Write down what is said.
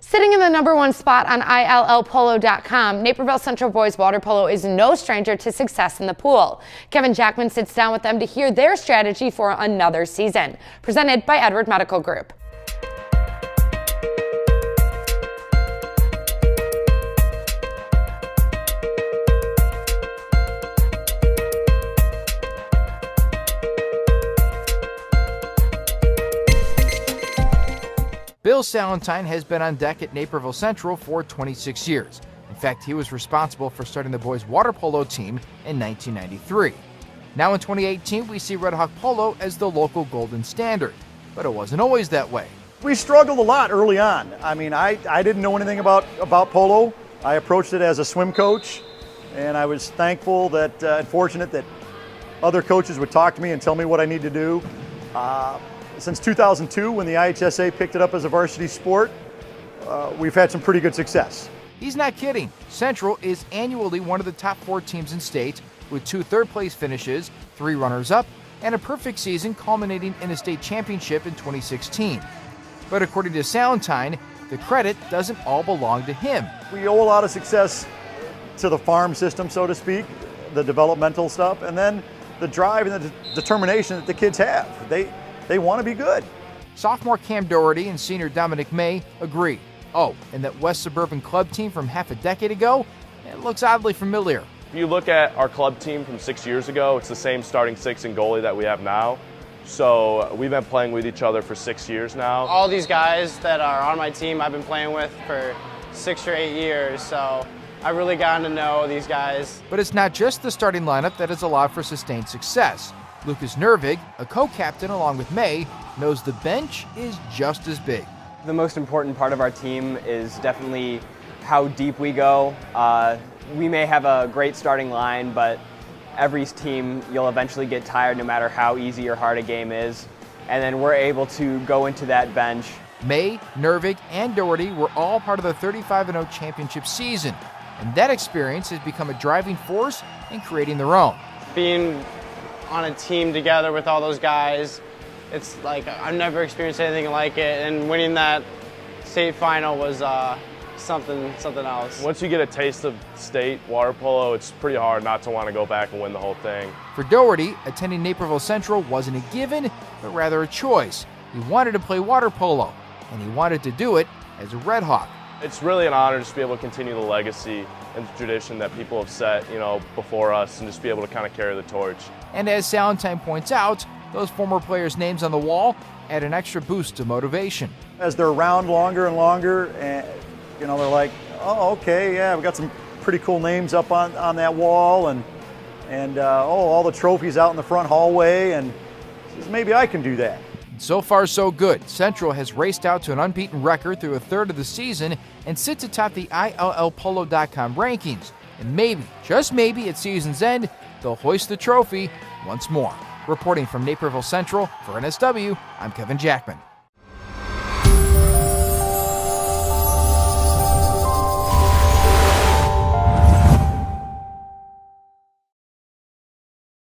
Sitting in the #1 spot on ILLPolo.com, Naperville Central boys water polo is no stranger to success in the pool. Kevin Jackman sits down with them to hear their strategy for another season. Presented by Edward Medical Group. Bill SALENTINE has been on deck at Naperville Central for 26 years. In fact, he was responsible for starting the boys' water polo team in 1993. Now in 2018, we see Red Hawk Polo as the local golden standard. But it wasn't always that way. We struggled a lot early on. I mean, I didn't know anything about polo. I approached it as a swim coach, and I was thankful that and fortunate that other coaches would talk to me and tell me what I need to do. Since 2002, when the IHSA picked it up as a varsity sport, we've had some pretty good success. He's not kidding. Central is annually one of the top 4 teams in state, with 2 third-place finishes, 3 runners-up, and a perfect season culminating in a state championship in 2016. But according to SALENTINE, the credit doesn't all belong to him. We owe a lot of success to the farm system, so to speak, the developmental stuff, and then the drive and the determination that the kids have. They want to be good. Sophomore Cam Dougherty and senior Dominic May agree. Oh, and that West Suburban club team from half a decade ago, it looks oddly familiar. If you look at our club team from 6 years ago, it's the same starting 6 and goalie that we have now. So we've been playing with each other for 6 years now. All these guys that are on my team I've been playing with for 6 or 8 years, so I've really gotten to know these guys. But it's not just the starting lineup that has allowed for sustained success. Lucas NERVIG, a co-captain along with May, knows the bench is just as big. The most important part of our team is definitely how deep we go. We may have a great starting line, but every team, you'll eventually get tired no matter how easy or hard a game is. And then we're able to go into that bench. May, NERVIG, and Dougherty were all part of the 35-0 championship season, and that experience has become a driving force in creating their own. Being on a team together with all those guys, it's like I've never experienced anything like it, and winning that state final was something else. Once you get a taste of state water polo, it's pretty hard not to want to go back and win the whole thing. For Dougherty, attending Naperville Central wasn't a given, but rather a choice. He wanted to play water polo, and he wanted to do it as a Red Hawk. It's really an honor just to be able to continue the legacy and the tradition that people have set, before us, and just be able to kind of carry the torch. And as SALENTINE points out, those former players' names on the wall add an extra boost to motivation. As they're around longer and longer, and they're like, oh, okay, yeah, we got some pretty cool names up on that wall, and all the trophies out in the front hallway, and maybe I can do that. So far, so good. Central has raced out to an unbeaten record through a third of the season and sits atop the ILLPolo.com rankings. And maybe, just maybe, at season's end, they'll hoist the trophy once more. Reporting from Naperville Central for NSW, I'm Kevin Jackman.